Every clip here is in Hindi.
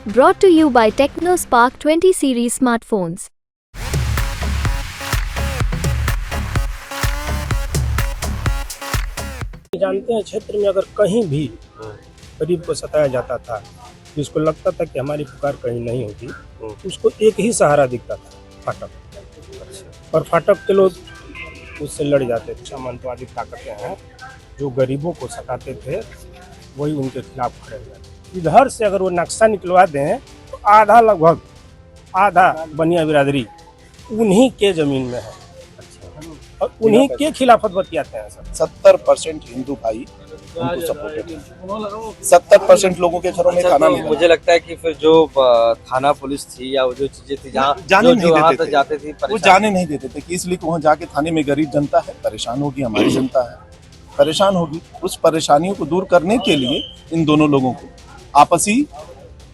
Brought to you by TechnoSpark 20 series smartphones. जानते हैं, क्षेत्र में अगर कहीं भी गरीब को सताया जाता था, जिसको लगता था कि हमारी पुकार कहीं नहीं होगी, उसको एक ही सहारा दिखता था, फाटक। और फाटक के लोग उससे लड़ जाते थे। सामंतवादी ताकतें हैं जो गरीबों को सताते थे, वही उनके खिलाफ खड़े हुए। इधर से अगर वो नक्शा निकलवा दें तो आधा, लगभग आधा बनिया बिरादरी उन्हीं के जमीन में है और उन्हीं के खिलाफत बतियाते हैं। सब 70% हिंदू भाई उनको सपोर्टेड है। 70% लोगों के घरों में खाना नहीं। मुझे लगता है कि फिर जो थाना पुलिस थी या वो जो चीजें थी जहाँ जाने नहीं देते थे, जाते थे वो जाने नहीं देते थे कि इसलिए वहाँ जाके थाने में गरीब जनता है परेशान होगी, हमारी जनता है परेशान होगी। उस परेशानियों को दूर करने के लिए इन दोनों लोगों को आपसी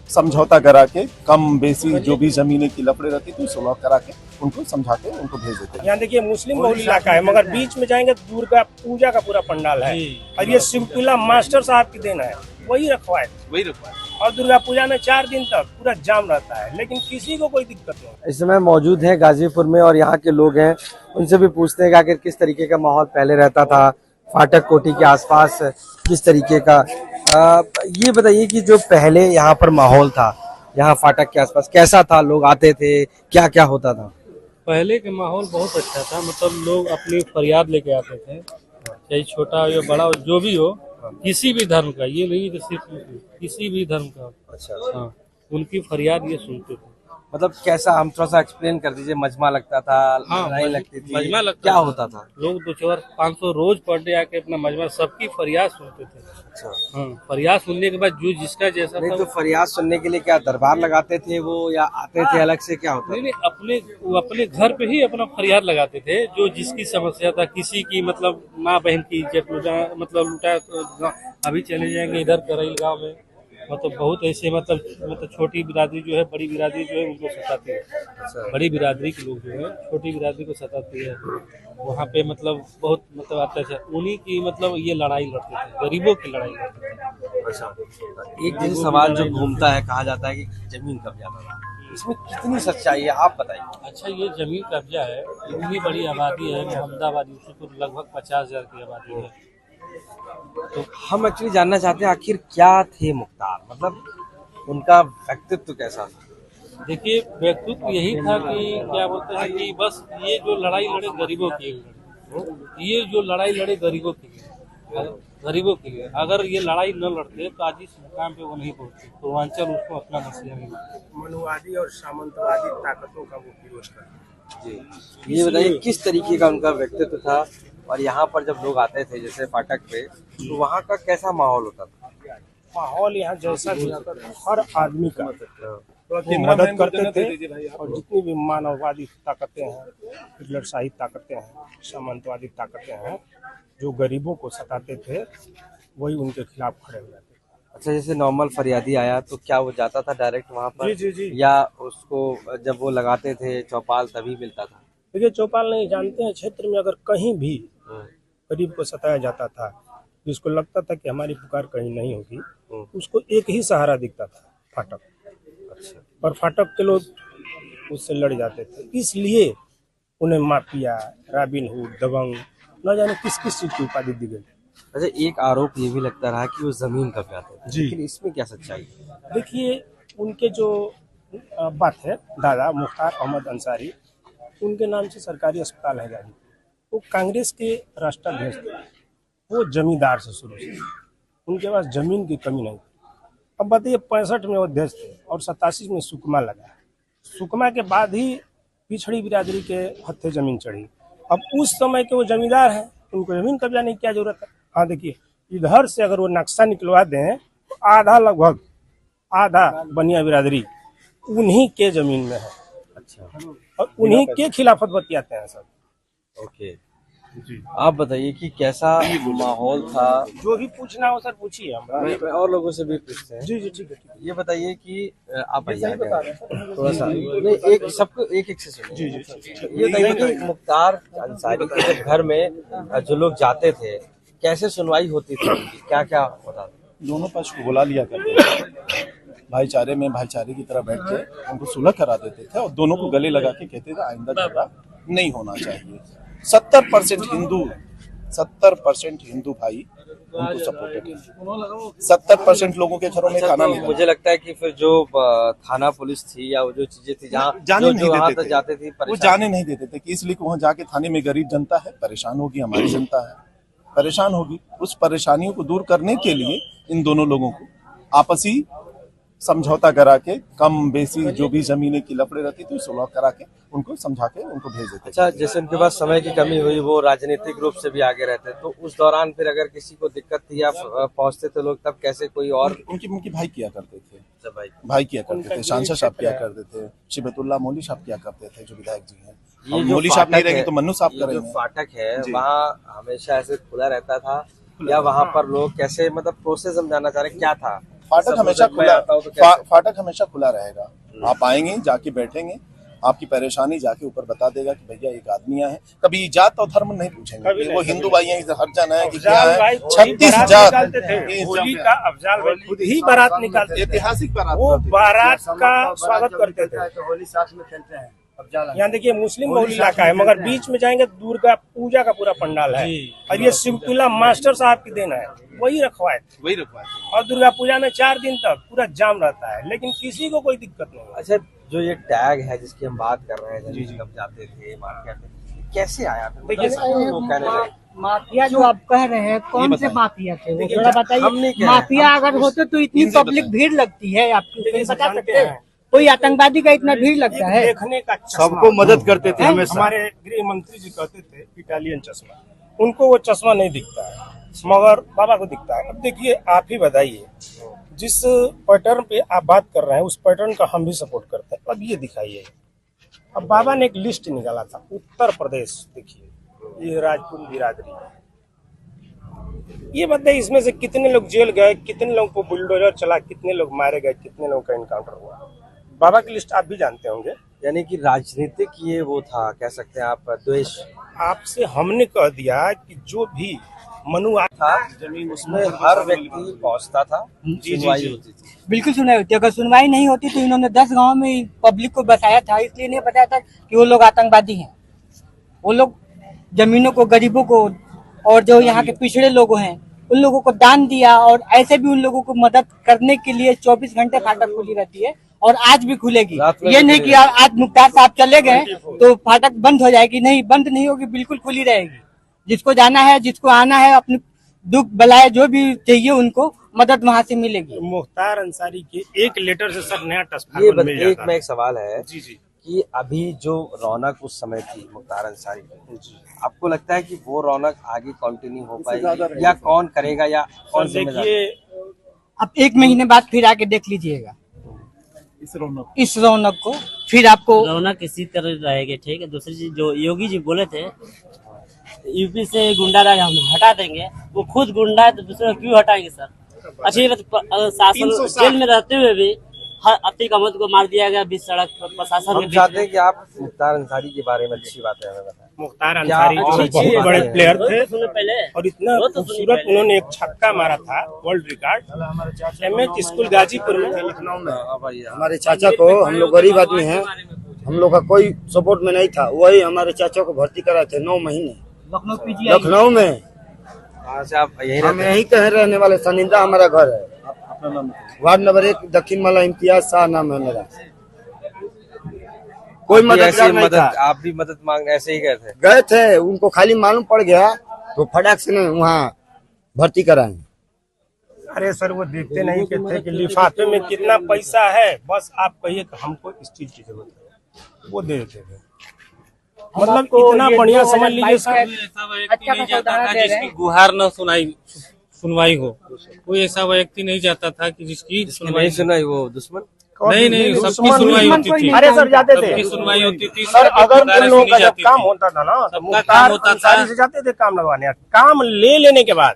समझौता करा के कम बेसी जो भी जमीनें की लफड़े रहती थी सुलह करा के उनको समझा के उनको भेज देते। यहाँ देखिए मुस्लिम बहुल इलाका है, मगर बीच में जाएंगे दुर्गा पूजा का पूरा पंडाल है और ये शिवकिला मास्टर साहब की देन है, वही रखवाए। और दुर्गा पूजा में 4 दिन तक पूरा जाम रहता है, लेकिन किसी को कोई दिक्कत नहीं। इस समय मौजूद है गाजीपुर में और यहाँ के लोग हैं, उनसे भी पूछते हैं कि आखिर किस तरीके का माहौल पहले रहता था, फाटक कोठी के आसपास किस तरीके का। ये बताइए कि जो पहले यहाँ पर माहौल था, यहाँ फाटक के आसपास कैसा था, लोग आते थे, क्या क्या होता था? पहले का माहौल बहुत अच्छा था। मतलब लोग अपनी फरियाद लेके आते थे, चाहे छोटा हो या बड़ा हो, जो भी हो, किसी भी धर्म का, ये नहीं कि सिर्फ किसी भी धर्म का। अच्छा, हाँ, उनकी फरियाद ये सुनते थे। मतलब कैसा, हम थोड़ा सा एक्सप्लेन कर दीजिए। मजमा लगता था, लड़ाई लगती थी, मजमा लगता क्या था। होता था? लोग 200-500 रोज पर डे आके अपना मजमा, सबकी फरियाद सुनते थे। अच्छा, हाँ, फरियाद सुनने के बाद जो जिसका जैसा नहीं था, तो फरियाद सुनने के लिए क्या दरबार लगाते थे वो, या आते थे अलग से, क्या होता नहीं, वो अपने घर पे ही अपना फरियाद लगाते थे। जो जिसकी समस्या था, किसी की मतलब माँ बहन की इज्जत लूटा, अभी चले जाएंगे इधर करैल गाँव में, मतलब बहुत ऐसे मतलब छोटी बिरादरी जो है, बड़ी बिरादरी जो है उनको सताती है। बड़ी बिरादरी के लोग जो है छोटी बिरादरी को सताती है। वहाँ पे मतलब बहुत मतलब अत्याचार, उन्हीं की मतलब ये लड़ाई लड़ते थे, गरीबों की लड़ाई लड़ते थे। अच्छा, एक जैसे सवाल जो घूमता है, कहा जाता है कि जमीन कब्जा था, इसमें कितनी सच्चाई है, आप बताइए। अच्छा, ये जमीन कब्जा है, इतनी बड़ी आबादी है मोहम्मदाबाद यूसुफपुर, लगभग 50,000 की आबादी है। तो हम एक्चुअली जानना चाहते हैं आखिर क्या थे मुख्तार, मतलब उनका व्यक्तित्व कैसा था? देखिए, व्यक्तित्व यही था कि क्या बोलते हैं कि बस ये जो लड़ाई लड़े गरीबों के लिए, ये जो लड़ाई लड़े गरीबों के लिए, अगर ये लड़ाई न लड़ते तो आज इस मुकाम पे वो नहीं पहुंचते। पूर्वांचल उसको अपना मसला नहीं। मनुवादी और सामंतवादी ताकतों का वो विरोध करता। जी, ये बताइए किस तरीके का उनका व्यक्तित्व था, और यहाँ पर जब लोग आते थे जैसे फाटक पे, तो वहाँ का कैसा माहौल होता था? माहौल यहाँ जैसा भी आता था, हर आदमी का वो मदद करते थे। और जितनी भी मानववादी ताकतें हैं, हिटलरशाही ताकतें हैं, सामंतवादी ताकतें हैं जो गरीबों को सताते थे, वही उनके खिलाफ खड़े हुए थे। अच्छा, जैसे नॉर्मल फरियादी आया तो क्या वो जाता था डायरेक्ट वहाँ पर? जी। या उसको जब वो लगाते थे चौपाल तभी मिलता था? देखिए, चौपाल नहीं, जानते हैं, क्षेत्र में अगर कहीं भी गरीब को सताया जाता था, जिसको लगता था कि हमारी पुकार कहीं नहीं होगी, उसको एक ही सहारा दिखता था, फाटक। अच्छा, और फाटक के लोग उससे लड़ जाते थे, इसलिए उन्हें माफिया, रॉबिन हुड, दबंग, न जाने किस किस चीज की उपाधि दी गई। अच्छा, एक आरोप ये भी लगता रहा कि वो जमीन कब्जाते थे, लेकिन इसमें क्या सच्चाई है? देखिए, उनके जो बात है, दादा मुख्तार अहमद अंसारी, उनके नाम से सरकारी अस्पताल है गाजीपुर। वो कांग्रेस के राष्ट्राध्यक्ष थे, वो जमींदार से शुरू से, उनके पास जमीन की कमी नहीं थी। अब बताइए, 65 में वो अध्यक्ष थे और 87 में सुकमा लगा। सुकमा के बाद ही पिछड़ी बिरादरी के हत्थे जमीन चढ़ी। अब उस समय के वो जमींदार हैं, उनको जमीन कब्जा नहीं, क्या जरूरत है। हाँ देखिए, इधर से अगर वो नक्शा निकलवा दें तो आधा, लगभग आधा बनिया बिरादरी उन्हीं के जमीन में है। अच्छा, और उन्हीं के खिलाफत बतियाते हैं सब। ओके जी, आप बताइए कि कैसा माहौल था? जो भी पूछना हो सर पूछिए, हम और लोगों से भी पूछते हैं। जी ठीक है। ये बताइए कि आप सही बता रहे हैं थोड़ा सा नहीं, एक सबको एक से सुनिए। ये बताइए कि मुख्तार अंसारी के जब घर में जो लोग जाते थे, कैसे सुनवाई होती थी, क्या क्या होता था? दोनों पक्ष को बुला लिया करते थे, भाईचारे में भाईचारे की तरह बैठ के उनको सुलह करा देते थे और दोनों को गले लगा के कहते थे आइंदा झगड़ा नहीं होना चाहिए। 70% हिंदू भाई उनको सपोर्टेड है। 70% लोगों के घरों में खाना नहीं मुझे लगता है कि फिर जो थाना पुलिस थी या वो जो चीजें थी जहाँ जाने नहीं वहाँ देते तक थे, जाते थे वो जाने नहीं देते थे कि इसलिए वहां जाके थाने में गरीब जनता है परेशान होगी, हमारी जनता है परेशान होगी। उस परेशानियों को दूर करने के लिए इन दोनों लोगों को आपसी समझौता करा के कम बेसी जो भी जमीनें की लफड़े रहती थी सुलह करा के उनको समझा के उनको भेज देते। अच्छा, जैसे उनके पास समय की कमी हुई, वो राजनीतिक रूप से भी आगे रहते, तो उस दौरान फिर अगर किसी को दिक्कत थी या पहुंचते थे लोग, तब कैसे कोई और उनकी भाई किया करते थे, भाई किया करते थे, सांसद साहब किया करते थे, शिबतुल्लाह मोली साहब किया करते थे जो विधायक जी हैं। ये जो मोली साहब नहीं फाटक रहेंगे है, तो मन्नू साहब ये जो करेंगे। फाटक है जी। वहाँ हमेशा ऐसे खुला रहता था या वहाँ पर लोग कैसे, मतलब प्रोसेस हम जानना चाह रहे हैं क्या था? फाटक हमेशा खुला, फाटक हमेशा खुला रहेगा। आप आएंगे, जाके बैठेंगे, आपकी परेशानी जाके ऊपर बता देगा कि भैया एक आदमी है। कभी जात और धर्म नहीं पूछेंगे, वो हिंदू भाई हैं, हर जन है कि क्या है। 36 जात होली का अफजाल भाई खुद ही बारात निकालते, ऐतिहासिक बारात, वो बारात का स्वागत करते थे। होली साथ में खेलते हैं। यहाँ देखिए मुस्लिम बहुल इलाका है, मगर बीच में जाएंगे दुर्गा पूजा का पूरा पंडाल है और ये शिवतुल्ला मास्टर साहब की देन है, वही रखवाए और दुर्गा पूजा में 4 दिन तक पूरा जाम रहता है, लेकिन किसी को कोई दिक्कत नहीं है। अच्छा, जो ये टैग है जिसकी हम बात कर रहे हैं, जब जाते थे मार्केट में, कैसे आया था? देखिए माफिया जो आप कह रहे हैं, कौन से माफिया थे वो थोड़ा हम नहीं बताइए। कह रहे। माफिया अगर होते तो इतनी पब्लिक भीड़ लगती है आपकी, बता सकते हैं? कोई आतंकवादी का इतना भीड़ लगता है? देखने का चश्मा। सबको मदद करते थे हमेशा। हमारे गृह मंत्री जी कहते थे इटालियन चश्मा, उनको वो चश्मा नहीं दिखता है मगर बाबा को दिखता है। अब देखिए आप ही बताइए, जिस पैटर्न पे आप बात कर रहे हैं उस पैटर्न का हम भी सपोर्ट करते हैं। अब ये दिखाइए, अब बाबा ने एक लिस्ट निकाला था, उत्तर प्रदेश देखिए, ये राजपूत बिरादरी, ये बताइए इसमें से कितने लोग जेल गए, कितने लोगों को बुलडोजर चला, कितने लोग मारे गए, कितने लोगों का इनकाउंटर हुआ। बाबा की लिस्ट आप भी जानते होंगे। यानी कि राजनीतिक ये वो था, कह सकते हैं आप, द्वेष। आपसे हमने कह दिया कि जो भी मनुआ था जमीन, उसमें हर व्यक्ति पहुंचता था, सुनवाई होती थी। बिल्कुल सुनाई होती। अगर सुनवाई नहीं होती तो इन्होंने 10 गांव में पब्लिक को बताया था, इसलिए नहीं बताया था कि वो लोग आतंकवादी हैं। वो लोग जमीनों को, गरीबों को और जो यहाँ के पिछड़े लोग हैं उन लोगों को दान दिया, और ऐसे भी उन लोगों को मदद करने के लिए 24 घंटे फाटक खुली रहती है और आज भी खुलेगी। ये नहीं कि आज मुख्तार साहब चले गए तो फाटक बंद हो जाएगी, नहीं, बंद नहीं होगी, बिल्कुल खुली रहेगी। जिसको जाना है, जिसको आना है, अपनी दुख बलाए जो भी चाहिए उनको मदद वहाँ से मिलेगी। मुख्तार अंसारी के एक लेटर से सब नया ये ट्रांसफार्मर मिल जाता है। एक सवाल है जी जी कि अभी जो रौनक उस समय थी मुख्तार अंसारी की, आपको लगता है कि वो रौनक आगे कंटिन्यू हो पाएगी या कौन करेगा या कौन जिम्मेदार? देखिए अब 1 महीने बाद फिर आके देख लीजिएगा इस रौनक को, फिर आपको रौनक इसी तरह रहेगी। ठीक है, दूसरी चीज जो योगी जी बोले थे यूपी से गुंडा राज हम हटा देंगे, वो खुद गुंडा है तो दूसरे क्यों हटाएंगे सर? अच्छी बात, शासन जेल में रहते हुए भी हर अतीक अहमद को मार दिया गया बीच सड़क पर, प्रशासन हम चाहते हैं कि आप मुख्तार अंसारी के बारे में अच्छी बातें हमें बताएं। मुख्तार अंसारी बहुत बड़े प्लेयर थे पहले और इतना खूबसूरत उन्होंने एक छक्का मारा था, world record, MH school Ghazipur में, लखनऊ में। हमारे चाचा को, हम लोग गरीब आदमी हैं, हम लोग का कोई सपोर्ट में नहीं था, वही हमारे चाचा को भर्ती कराए थे 9 महीने लखनऊ में। आप यही हम यहीं के हैं, रहने वाले, सनिंदा हमारा घर है, वार्ड नंबर 1 दक्षिण माला, इम्तियाज शाह नाम है मेरा। कोई मददगार नहीं था। आप भी मदद मांगने ऐसे ही गए थे, उनको खाली मालूम पड़ गया तो फटाक से वहाँ भर्ती कराए। अरे सर वो देखते नहीं कि थे कि लिफाफे में कितना पैसा है, बस आप कहिए कि हमको इस चीज की जरूरत है, वो दे देते थे। मतलब इतना बढ़िया समझ लीजिए सर, ऐसा व्यक्ति नहीं जाता था जिसकी गुहार न सुनवाई हो, कोई ऐसा व्यक्ति नहीं जाता था कि जिसकी नहीं सुनाई, वो दुश्मन नहीं सबकी सुनवाई होती थी। अरे सर जाते थे, सबकी सुनवाई होती थी सर। अगर उन लोगों का जब काम थी। होता था ना तो सबका मुख्तार काम होता था। अंसारी से जाते थे काम लगवाने, काम ले लेने के बाद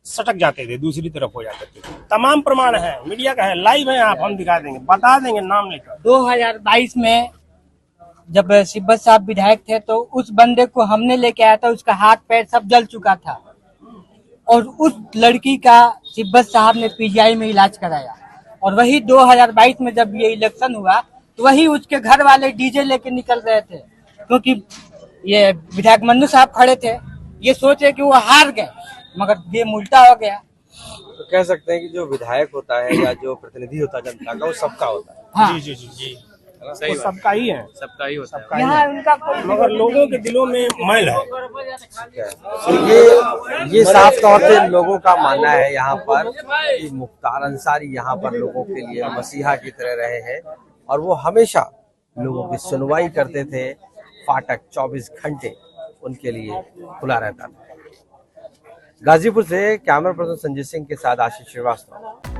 सटक जाते थे, दूसरी तरफ हो जाते थे। तमाम प्रमाण है, मीडिया का है, लाइव है, आप हम दिखा देंगे, बता देंगे नाम लेकर। 2022 में जब सिब्बत साहब विधायक थे तो उस बंदे को हमने लेके आया था, उसका हाथ पैर सब जल चुका था और उस लड़की का सिब्बत साहब ने पीजीआई में इलाज कराया और वही 2022 में जब ये इलेक्शन हुआ तो वही उसके घर वाले डीजे लेके निकल रहे थे, क्योंकि ये विधायक मन्नू साहब खड़े थे, ये सोचे कि वो हार गए, मगर गेम उल्टा हो गया। तो कह सकते हैं कि जो विधायक होता है या जो प्रतिनिधि होता है जनता का, वो सबका होता है। हाँ, जी वो सबका ही है, सबका ही होता है। सबका ही यहाँ है, उनका कोई मगर लोगों के दिलों में मैल है। तो ये साफ तौर से लोगों का मानना है यहाँ पर कि मुख्तार अंसारी यहाँ पर लोगों के लिए मसीहा की तरह रहे हैं और वो हमेशा लोगों की सुनवाई करते थे। फाटक 24 घंटे उनके लिए खुला रहता था। गाजीपुर से कैमरा पर्सन संजय सिंह के साथ आशीष श्रीवास्तव।